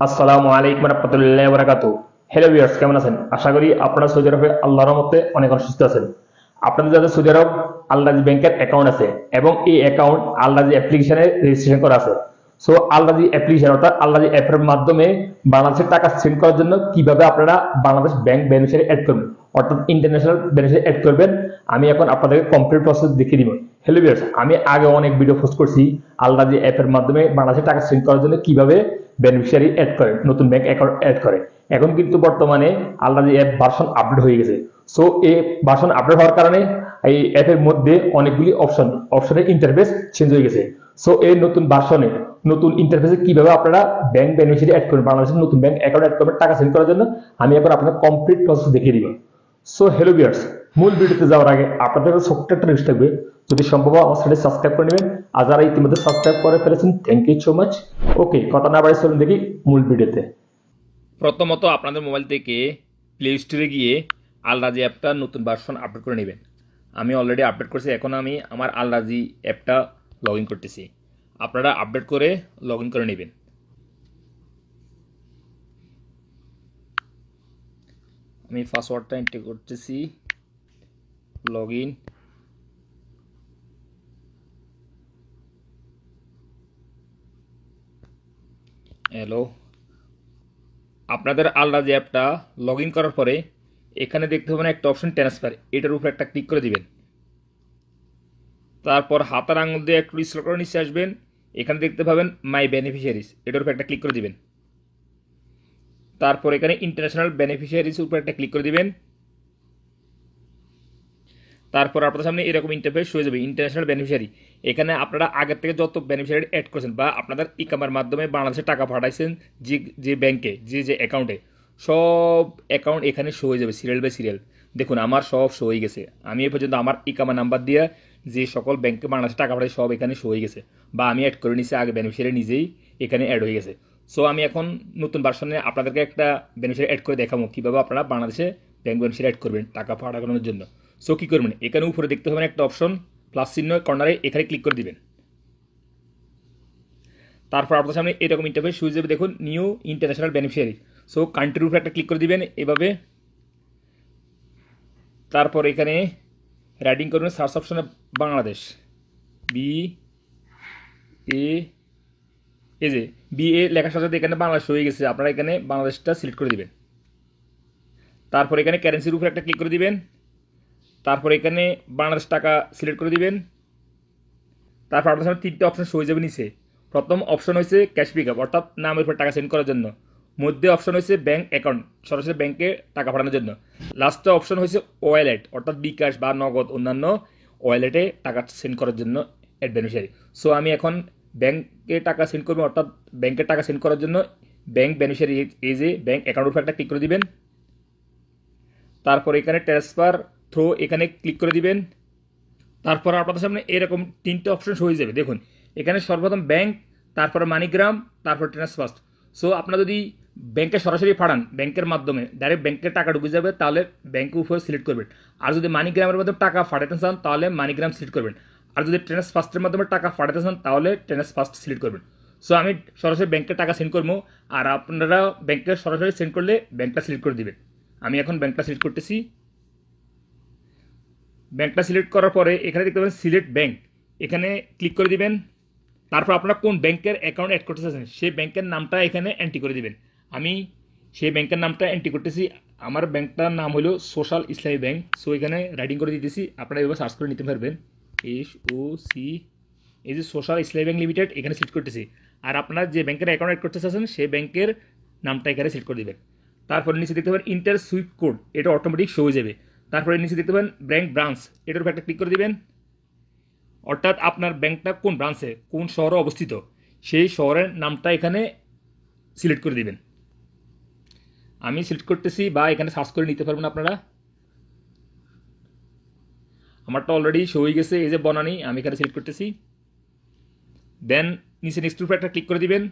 আসসালামু আলাইকুম রহমতুল্লাহ বরাকাতু। Hello viewers, কেমন আছেন? আশা করি আপনারা সৌদি আরবে আল্লাহর রহমতে অনেক সুস্থ আছেন। আপনাদের যাদের সৌদি আরব আল রাজি ব্যাংকের অ্যাকাউন্ট আছে এবং এই অ্যাকাউন্ট আল রাজি অ্যাপ্লিকেশনে রেজিস্ট্রেশন করা আছে, সো আল রাজি অ্যাপ্লিকেশন অর্থাৎ আল রাজি অ্যাপের মাধ্যমে বাংলাদেশের টাকা সেন্ড করার জন্য কিভাবে আপনারা বাংলাদেশ ব্যাংক বেনিফিশিয়ারি অ্যাড করবেন অর্থাৎ ইন্টারন্যাশনাল বেনিফিশিয়ারি অ্যাড করবেন, আমি এখন আপনাদেরকে কমপ্লিট প্রসেস দেখিয়ে দিব। হ্যালো ভিউয়ার্স, আমি আগে অনেক ভিডিও পোস্ট করছি আল রাজি অ্যাপের মাধ্যমে বাংলাদেশের টাকা সেন্ড করার জন্য কিভাবে বেনিফিশিয়ারি অ্যাড করে, নতুন ব্যাংক অ্যাকাউন্ট অ্যাড করে। এখন কিন্তু বর্তমানে আল রাজি অ্যাপ ভার্সন আপডেট হয়ে গেছে। সো এই ভার্সন আপডেট হওয়ার কারণে এই অ্যাপের মধ্যে অনেকগুলি অপশনের ইন্টারফেস চেঞ্জ হয়ে গেছে। সো এই নতুন ভার্সনে নতুন ইন্টারফেসে কিভাবে আপনারা ব্যাংক বেনিফিশিয়ারি অ্যাড করবেন, বাংলাদেশের নতুন ব্যাংক অ্যাকাউন্ট অ্যাড করবেন টাকা সেন্ড করার জন্য, আমি এখন আপনার কমপ্লিট প্রসেস দেখিয়ে দিব। সো হ্যালো ভিউয়ার্স, মূল ভিডিওতে যাওয়ার আগে আপনাদের ছোট্ট একটা রিকোয়েস্ট থাকবে, যদি সম্ভব হয় আমার চ্যানেল সাবস্ক্রাইব করে নেবেন। আর যারা ইতিমধ্যে সাবস্ক্রাইব করে ফেলেছেন, থ্যাংক ইউ সো মাচ। ওকে, কথা না বাড়ি চলুন দেখি মূল ভিডিওতে। প্রথমত আপনাদের মোবাইল থেকে প্লে স্টোরে গিয়ে আল রাজি অ্যাপটা নতুন ভার্সন আপডেট করে নেবেন। আমি অলরেডি আপডেট করেছি, এখন আমি আমার আল রাজি অ্যাপটা লগ ইন করতেছি। আপনারা আপডেট করে লগ ইন করে নেবেন। আমি পাসওয়ার্ডটা এন্টার করতেছি, লগ ইন। হ্যালো, আপনাদের আল রাজি অ্যাপটা লগ ইন করার পরে এখানে দেখতে পাবেন একটা অপশন ট্রান্সফার, এটার উপর একটা ক্লিক করে দিবেন। তারপর হাতার আঙুল দিয়ে একটু স্ক্রল করে নিচে আসবেন, এখানে দেখতে পাবেন মাই বেনিফিশিয়ারিজ, এটার উপর একটা ক্লিক করে দিবেন। তারপর এখানে ইন্টারন্যাশনাল বেনিফিশিয়ারিজ উপর একটা ক্লিক করে দিবেন। তারপর আপনাদের সামনে এরকম ইন্টারফেস হয়ে যাবে, ইন্টারন্যাশনাল বেনিফিশিয়ারি। এখানে আপনারা আগের থেকে যত বেনিফিশিয়ারি অ্যাড করেছেন বা আপনাদের ইকামার মাধ্যমে বাংলাদেশে টাকা পাঠাইছেন যে যে ব্যাংকে যে অ্যাকাউন্টে, সব অ্যাকাউন্ট এখানে শো হয়ে যাবে সিরিয়াল বাই সিরিয়াল। দেখুন আমার সব শো হয়ে গেছে, আমি এ পর্যন্ত আমার ইকামা নাম্বার দিয়ে যে সকল ব্যাংকে বাংলাদেশে টাকা পাঠাই সব এখানে শো হয়ে গেছে, বা আমি অ্যাড করে নিছি আগে, বেনিফিশিয়ারি নিজেই এখানে অ্যাড হয়ে গেছে। সো আমি এখন নতুন ভার্সনে আপনাদেরকে একটা বেনিফিশিয়ারি অ্যাড করে দেখাবো কীভাবে আপনারা বাংলাদেশে ব্যাংক বেনিফিশিয়ারি অ্যাড করবেন টাকা পাঠানোর জন্য। সো কী করবেন, এখানে উপরে দেখতে পাবেন একটা অপশন প্লাস চিহ্ন কর্নারে, এখানে ক্লিক করে দিবেন। তারপর আপনার সামনে এরকম ইন্টারফেস শুরু যাবে, দেখুন নিউ ইন্টারন্যাশনাল বেনিফিশিয়ারি। সো কান্ট্রির উপরে একটা ক্লিক করে দিবেন এভাবে। তারপর এখানে রাইটিং করবেন সার্চ অপশনে বাংলাদেশ, বি এ, এই যে বি এ লেখার সাথে সাথে এখানে বাংলাদেশ হয়ে গেছে, আপনারা এখানে বাংলাদেশটা সিলেক্ট করে দিবেন। তারপর এখানে কারেন্সির উপরে একটা ক্লিক করে দিবেন। তারপর এখানে বাংলাদেশ টাকা সিলেক্ট করে দিবেন। তারপর আপনার সামনে তিনটে অপশন হয়ে যাবে নিচে। প্রথম অপশন হয়েছে ক্যাশ পিকআপ অর্থাৎ নামের উপর টাকা সেন্ড করার জন্য। মধ্যে অপশন হয়েছে ব্যাংক অ্যাকাউন্ট সরাসরি ব্যাংকে টাকা পাঠানোর জন্য। লাস্টে অপশন হয়েছে ওয়ালেট অর্থাৎ বিকাশ বা নগদ অন্যান্য ওয়ালেটে টাকা সেন্ড করার জন্য অ্যাড বেনিফিশিয়ারি। সো আমি এখন ব্যাংকে টাকা সেন্ড করবো, অর্থাৎ ব্যাংকে টাকা সেন্ড করার জন্য ব্যাংক বেনিফিশিয়ারি এই যে ব্যাংক অ্যাকাউন্টের উপর একটা ক্লিক করে দিবেন। তারপর এখানে ট্রান্সফার থ্রো এখানে ক্লিক করে দিবেন। তারপর আপনাদের সামনে এরকম তিনটে অপশন হয়ে যাবে, দেখুন এখানে সর্বপ্রথম ব্যাংক, তারপরে মানিগ্রাম, তারপর ট্রান্সফার। সো আপনারা যদি ব্যাংকে সরাসরি পাঠান ব্যাংকের মাধ্যমে ডাইরেক্ট ব্যাংকের টাকা ঢুকে যাবে, তাহলে ব্যাংকের উপরে সিলেক্ট করবেন। আর যদি মানিগ্রামের মাধ্যমে টাকা পাঠাতে চান তাহলে মানিগ্রাম সিলেক্ট করবেন। আর যদি ট্রান্সফার্স্টের মাধ্যমে টাকা পাঠাতে চান তাহলে ট্রান্সফার্স্ট সিলেক্ট করবেন। সো আমি সরাসরি ব্যাংকের টাকা সেন্ড করবো, আর আপনারা ব্যাংকে সরাসরি সেন্ড করলে ব্যাংকটা সিলেক্ট করে দিবেন। আমি এখন ব্যাংকটা সিলেক্ট করতেছি। ব্যাংকটা সিলেক্ট করার পরে এখানে দেখতে পাবেন সিলেক্ট ব্যাংক, এখানে ক্লিক করে দিবেন। তারপর আপনারা কোন ব্যাংকের অ্যাকাউন্ট অ্যাড করতে চাচ্ছেন সেই ব্যাংকের নামটা এখানে এন্ট্রি করে দিবেন। আমি সেই ব্যাংকের নামটা এন্ট্রি করতেছি, আমার ব্যাংকটার নাম হলো সোশ্যাল ইসলামী ব্যাংক। সো এখানে রাইটিং করে দিতেছি, আপনারা এভাবে সার্চ করে নিতে পারবেন। SOC, এই যে সোশ্যাল ইসলামী ব্যাংক লিমিটেড এখানে সিলেক্ট করতেছি। আর আপনারা যে ব্যাংকের অ্যাকাউন্ট অ্যাড করতে চাচ্ছেন সেই ব্যাংকের নামটা এখানে সিলেক্ট করে দেবেন। তারপরে নিচে দেখতে পাবেন ইন্টার সুইফট কোড, এটা অটোমেটিক শো হয়ে যাবে। তারপরে নিচে দেখতে পাবেন ব্যাংক ব্রাঞ্চ, এটার উপর একটা ক্লিক করে দিবেন। অর্থাৎ আপনার ব্যাংকটা কোন ব্রাঞ্চে কোন শহরে অবস্থিত সেই শহরের নামটা এখানে সিলেক্ট করে দিবেন। আমি সিলেক্ট করতেছি, বা এখানে সার্চ করে নিতে পারবেন আপনারা। আমারটা অলরেডি শো হয়ে গেছে, এই যে বনানী, আমি এখানে সিলেক্ট করতেছি। দেন নিচে নেক্সট উপরে একটা ক্লিক করে দিবেন।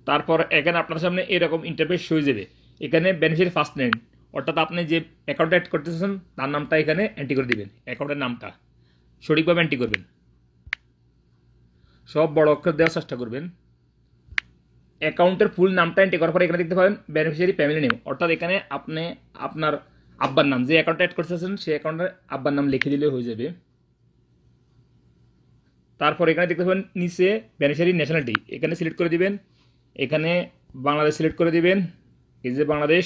তারপর এখানে আপনার সামনে এরকম ইন্টারফেস হয়ে যাবে, এখানে বেনিফিশিয়ারি ফার্স্ট নেম অর্থাৎ আপনি যে অ্যাকাউন্টে অ্যাড করতেছেন তার নামটা এখানে এন্ট্রি করে দিবেন, অ্যাকাউন্টের নামটা সঠিকভাবে এন্ট্রি করবেন। সব বড় অক্ষর দেওয়ার চেষ্টা করবেন। অ্যাকাউন্টের ফুল নামটা এন্ট্রি করার পরে এখানে দেখতে পাবেন বেনিফিশিয়ারি ফ্যামিলি নেম, অর্থাৎ এখানে আপনি আপনার আব্বার নাম, যে অ্যাকাউন্টে অ্যাড করতেছেন সেই অ্যাকাউন্টের আব্বার নাম লিখে দিলে হয়ে যাবে। তারপর এখানে দেখতে পাবেন নিচে বেনিফিশিয়ারি ন্যাশনালিটি, এখানে সিলেক্ট করে দিবেন, এখানে বাংলাদেশ সিলেক্ট করে দিবেন, এই যে বাংলাদেশ।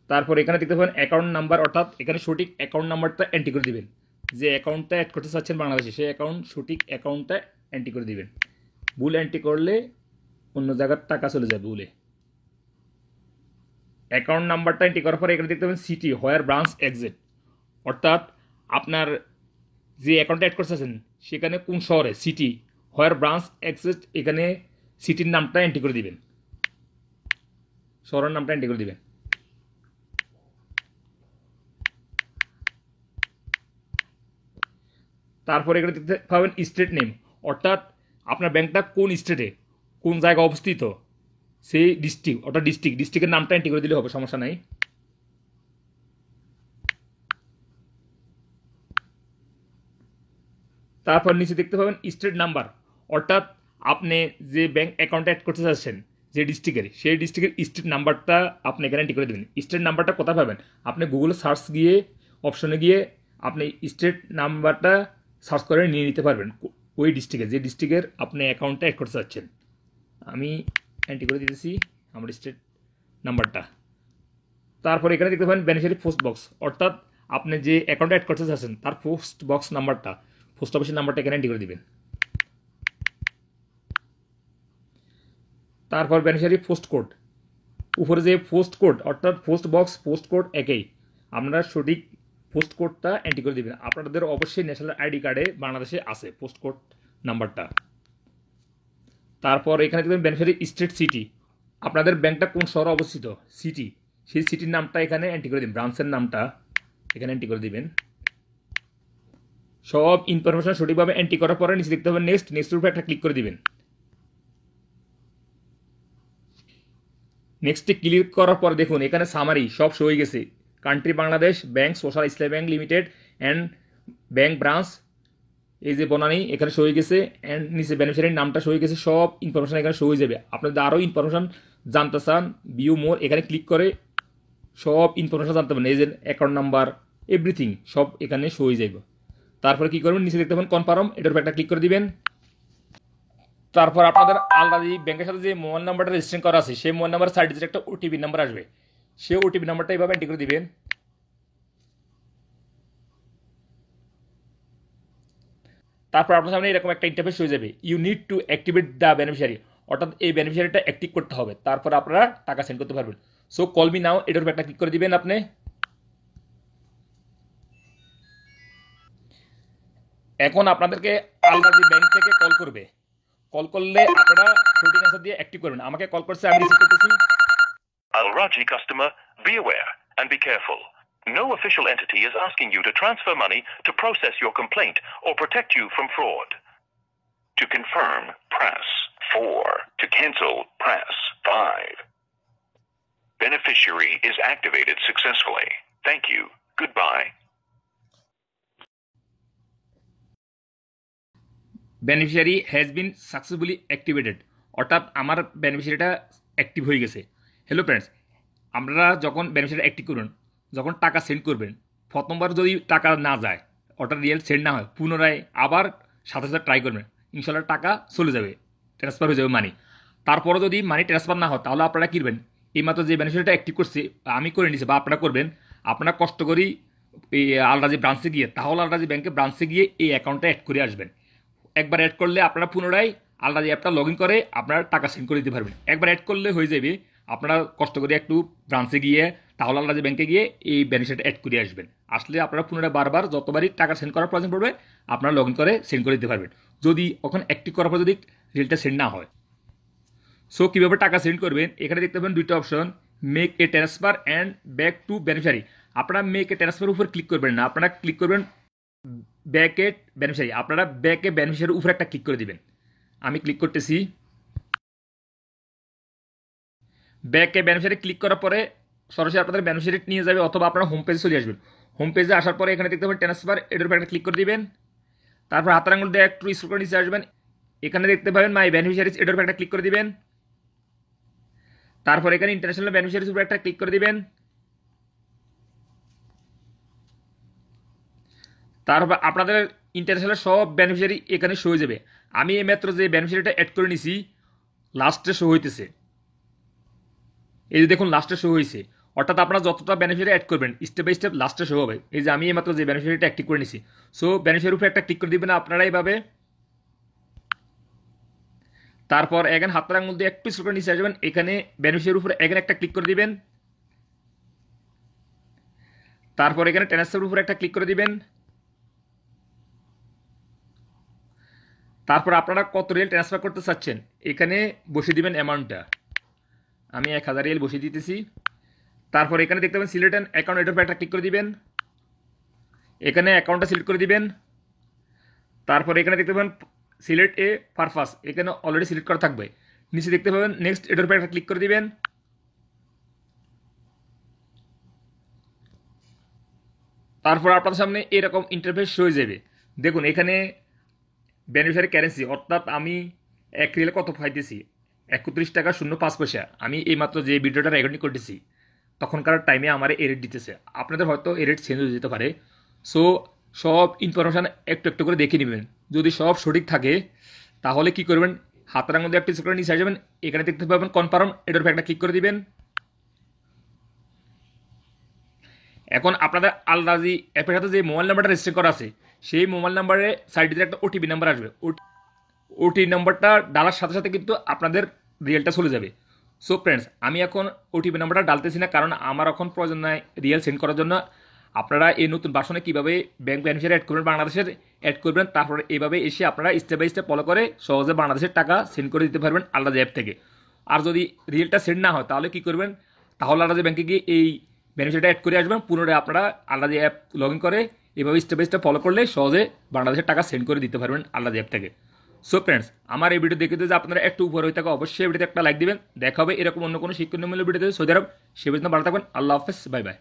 তারপর এখানে দেখতে পাবেন অ্যাকাউন্ট নাম্বার, অর্থাৎ এখানে সঠিক অ্যাকাউন্ট নাম্বারটা এন্ট্রি করে দিবেন, যে অ্যাকাউন্টটা অ্যাড করতে চাচ্ছেন বাংলাদেশে সেই সঠিক অ্যাকাউন্টটা এন্ট্রি করে দিবেন। ভুল এন্ট্রি করলে অন্য জায়গার টাকা চলে যাবে ভুলে। অ্যাকাউন্ট নাম্বারটা এন্ট্রি করার পরে এখানে দেখতে পাবেন সিটি হোয়ার ব্রাঞ্চ এক্সিট, অর্থাৎ আপনার যে অ্যাকাউন্টে অ্যাড করতেছেন সেখানে কোন শহরে, সিটি হোয়ার ব্রাঞ্চ এক্সিট, এখানে সিটির নামটা এন্ট্রি করে দিবেন, শহরের নামটা এন্ট্রি করে দিবেন। তারপরে এখানে দেখতে পাবেন স্টেট নেম, অর্থাৎ আপনার ব্যাংকটা কোন স্টেটে কোন জায়গায় অবস্থিত সেই ডিস্ট্রিক্ট, অর্থাৎ ডিস্ট্রিক্টের নামটা এন্ট্রি করে দিলে হবে, সমস্যা নাই। তারপর নিচে দেখতে পাবেন স্টেট নাম্বার, অর্থাৎ আপনি যে ব্যাংক অ্যাকাউন্টে অ্যাড করতে চাচ্ছেন যে ডিস্ট্রিক্টের সেই ডিস্ট্রিক্টের স্টেট নাম্বারটা আপনি এখানে এন্ট্রি করে দেবেন। স্টেট নাম্বারটা কোথায় পাবেন, আপনি গুগলে সার্চ গিয়ে অপশনে গিয়ে আপনি স্টেট নাম্বারটা সার্চ করে নিয়ে নিতে পারবেন ওই ডিস্ট্রিক্টে, যে ডিস্ট্রিক্টের আপনি অ্যাকাউন্টটা অ্যাড করতে চাচ্ছেন। আমি এন্ট্রি করে দিতেছি আমার স্টেট নাম্বারটা। তারপর এখানে দেখতে পাবেন বেনিফিশিয়ারি পোস্ট বক্স, অর্থাৎ আপনি যে অ্যাকাউন্টে অ্যাড করতে চাচ্ছেন তার পোস্ট বক্স নাম্বারটা, পোস্ট অফিসের নাম্বারটা এখানে এন্ট্রি করে দিবেন। তারপর বেনিফিশিয়ারি পোস্ট কোড, উপরে যে পোস্ট কোড অর্থাৎ পোস্ট বক্স পোস্ট কোড একই, আপনারা সঠিক পোস্ট কোডটা এন্ট্রি করে দিবেন। আপনাদের অবশ্যই ন্যাশনাল আইডি কার্ডে বাংলাদেশে আছে পোস্ট কোড নাম্বারটা। তারপর এখানে দেখবেন বেনিফিশিয়ারি স্টেট সিটি, আপনাদের ব্যাংকটা কোন শহরে অবস্থিত সিটি, সেই সিটির নামটা এখানে এন্ট্রি করে দিন, ব্রাঞ্চের নামটা এখানে এন্ট্রি করে দিবেন। সব ইনফরমেশন সঠিকভাবে এন্ট্রি করার পরে নিচে দেখতে হবে নেক্সটের উপরে একটা ক্লিক করে দিবেন। নেক্সটে ক্লিক করার পর দেখুন এখানে সামারি সব শো হয়ে গেছে, country Bangladesh, bank social Islami bank limited and bank branch, এই যে বনানী এখানে শো হয়ে গেছে, অ্যান্ড নিচে বেনিফিশিয়ারির নামটা শো হয়ে গেছে, সব ইনফরমেশন এখানে শো হয়ে যাবে। আপনাদের আরও ইনফরমেশন জানতে চান ভিউ মোর, এখানে ক্লিক করে সব ইনফরমেশন জানতে পারেন, এই যে অ্যাকাউন্ট নাম্বার এভরিথিং সব এখানে শো হয়ে যাবে। তারপরে কি করবেন নিচে দেখতে পাবেন কনফার্ম, এটার উপর একটা ক্লিক করে দিবেন। তারপর আপনাদের আলাদা ব্যাংকের সাথে যে মোবাইল নাম্বারটা রেজিস্ট্রেশন করা আছে সেই মোবাইল নাম্বার 4 ডিজিট একটা ওটিপি নাম্বার আসবে, সেই ওটিপি নাম্বারটা এইভাবে এন্ট্রি করে দিবেন। তারপর আপনার সামনে এরকম একটা ইন্টারফেস হয়ে যাবে, you need to activate the beneficiary, অর্থাৎ এই বেনিফিশিয়ারিটা অ্যাক্টিভ করতে হবে, তারপর আপনারা টাকা সেন্ড করতে পারবেন। সো কল মি নাও, এটার উপর একটা ক্লিক করে দিবেন আপনি। এখন আপনাদেরকে আলাদা ব্যাংক থেকে কল করবে, কল করলে আপনারা সঠিক অ্যান্সার দিয়ে অ্যাক্টিভ করবেন। আমাকে কল করছে, আমি রিসিভ করতেছি। Al Raji customer, be aware and be careful. No official entity is asking you to transfer money to process your complaint or protect you from fraud. To confirm, press 4. To cancel, press 5. Beneficiary is activated successfully. Thank you. Goodbye. Beneficiary has been successfully activated, অর্থাৎ আমার বেনিফিশিয়ারিটা active হয়ে গেছে। Hello friends, আপনারা যখন beneficiary active করবেন, যখন টাকা send করবেন, প্রথমবার যদি টাকা না যায় অর্থাৎ রিয়েল সেন্ড না হয়, পুনরায় আবার সাথে সাথে ট্রাই করবেন, ইনশাল্লাহ টাকা চলে যাবে, ট্রান্সফার হয়ে যাবে মানি। তারপরে যদি মানি ট্রান্সফার না হয় তাহলে আপনারা কী করবেন, এইমাত্র যে বেনিফিশিয়ারিটা অ্যাক্টিভ করছে আমি করে নিয়েছি বা আপনারা করবেন, আপনারা কষ্ট করি এই আলরাজি ব্রাঞ্চে গিয়ে, তাহলে আলরাজি ব্যাংকের ব্রাঞ্চে গিয়ে এই অ্যাকাউন্টটা অ্যাড করে আসবেন। একবার অ্যাড করলে আপনারা পুনরায় আলরাজি অ্যাপটা লগ ইন করে আপনারা টাকা সেন্ড করে দিতে পারবেন। একবার অ্যাড করলে হয়ে যাবে, আপনারা কষ্ট করে একটু ব্রাঞ্চে গিয়ে তাহলে আলরাজি ব্যাংকে গিয়ে এই বেনিফিট অ্যাড করে আসবেন। আসলে আপনারা পুনরায় বারবার যতবারই টাকা সেন্ড করার প্রয়োজন পড়বে আপনারা লগ ইন করে সেন্ড করে দিতে পারবেন, যদি ওখানে অ্যাক্টিভ করার পর যদি রিলটা সেন্ড না হয়। সো কীভাবে টাকা সেন্ড করবেন, এখানে দেখতে পাবেন দুইটা option, make a transfer and back to beneficiary. আপনারা মেক এ ট্রান্সফার উপর ক্লিক করবেন না, আপনারা ক্লিক করবেন ব্যাকে বেনিফিশিয়ারি, আপনারা ব্যাকে বেনিফিশিয়ারির উপরে একটা ক্লিক করে দিবেন। আমি ক্লিক করতেছি, ব্যাকে বেনিফিশিয়ারি ক্লিক করার পরে সরাসরি আপনাদের বেনিফিশিয়ারি নিয়ে যাবে, অথবা আপনারা হোম পেজে চলে আসবেন। হোম পেজে আসার পরে এখানে দেখতে পাবেন ট্রান্সফার, এটার উপর একটা ক্লিক করে দিবেন। তারপর হাতের আঙুল দিয়ে একটু স্ক্রল করে নিচে আসবেন, এখানে দেখতে পাবেন মাই বেনিফিশিয়ারিজ, এটার উপর একটা ক্লিক করে দিবেন। তারপর এখানে ইন্টারন্যাশনাল বেনিফিশিয়ারিজ উপর একটা ক্লিক করে দিবেন। তারপর আপনাদের ইন্টারন্যাশনাল সব বেনিফিশিয়ারি এখানে শো হয়ে যাবে। আমি এই মাত্র যে বেনিফিশিয়ারিটা অ্যাড করে নিছি লাস্টে শো হইতেছে, এই যে দেখুন লাস্টে শো হয়েছে। অর্থাৎ আপনারা যতটা বেনিফিশিয়ারি অ্যাড করবেন স্টেপ বাই স্টেপ লাস্টে শো হবে। এই যে আমি এই মাত্র যে বেনিফিশিয়ারিটা অ্যাক্টিভ করে নিছি, সো বেনিফিশিয়ারির উপরে একটা ক্লিক করে দিবেন আপনারা এইভাবে। তারপর এখানে হাতের আঙুল দিয়ে একটু স্ক্রল করে নিচে আসবেন, এখানে বেনিফিশিয়ারির উপরে এখানে একটা ক্লিক করে দিবেন। তারপর এখানে ট্রান্সফারের উপরে একটা ক্লিক করে দিবেন। তারপর আপনারা কত রিয়েল ট্রান্সফার করতে চাচ্ছেন এখানে বসিয়ে দিবেন অ্যামাউন্টটা। আমি 1000 রিয়েল বসিয়ে দিতেছি। তারপর এখানে দেখতে পাবেন সিলেক্ট অ্যান অ্যাকাউন্ট, এটার উপর একটা ক্লিক করে দিবেন। এখানে অ্যাকাউন্টটা সিলেক্ট করে দিবেন। তারপর এখানে দেখতে পাবেন সিলেক্ট এ পারপাস, এখানে অলরেডি সিলেক্ট করা থাকবে। নিচে দেখতে পাবেন নেক্সট, এটার উপর একটা ক্লিক করে দিবেন। তারপর আপনাদের সামনে এরকম ইন্টারফেস হয়ে যাবে। দেখুন এখানে বেনিফিশিয়ারি কারেন্সি, অর্থাৎ আমি 1 রিয়েলে কত পাইতেছি, 31 টাকা 05 পয়সা। আমি এইমাত্র যে ভিডিওটা রেকর্ডিং করতেছি তখনকার টাইমে আমার এই রেট দিতেছে। আপনাদের হয়তো এই রেট চেঞ্জ হয়ে যেতে পারে। সো সব ইনফরমেশান একটু একটু করে দেখে নেবেন। যদি সব সঠিক থাকে তাহলে কি করবেন, হাতের আঙুল দিয়ে একটা করে নিচে যাবেন, এখানে দেখতে পাবেন কনফার্ম, এটার উপর একটা ক্লিক করে দিবেন। এখন আপনাদের আল রাজি অ্যাপের সাথে যে মোবাইল নাম্বারটা রেজিস্টার করা আছে সেই মোবাইল নাম্বারে সাইডে একটা ওটিপি নাম্বার আসবে। ওটি নাম্বারটা ডালার সাথে সাথে কিন্তু আপনাদের রিয়েলটা চলে যাবে। সো ফ্রেন্ডস, আমি এখন ওটিপি নাম্বারটা ডালতেছি না, কারণ আমার এখন প্রয়োজন নাই রিয়েল সেন্ড করার জন্য। আপনারা এই নতুন ভার্সনে কীভাবে ব্যাংক বেনিফিশিয়ারি অ্যাড করবেন, বাংলাদেশের অ্যাড করবেন, তারপরে এইভাবে এসে আপনারা স্টেপ বাই স্টেপ ফলো করে সহজে বাংলাদেশের টাকা সেন্ড করে দিতে পারবেন আলরাজি অ্যাপ থেকে। আর যদি রিয়েলটা সেন্ড না হয় তাহলে কী করবেন, তাহলে আলরাজি ব্যাংকে গিয়ে এই বেনিফিশিয়ারিটা অ্যাড করে আসবেন। পুনরায় আপনারা আলরাজি অ্যাপ লগ ইন করে এইভাবে স্টেপ বাই স্টেপ ফলো করলে সহজে বাংলাদেশের টাকা সেন্ড করে দিতে পারবেন আলরাজি অ্যাপ থেকে। সো ফ্রেন্ডস, আমার এই ভিডিও দেখে যদি আপনারা একটু উপর হয়ে থাকে অবশ্যই ভিডিওতে একটা লাইক দিবেন। দেখা হবে এরকম অন্য কোনো শিক্ষণীয়মূলক ভিডিওতে। সৌদি আরব, সে পর্যন্ত ভালো থাকবেন। আল্লাহ হাফেজ, বাই বাই।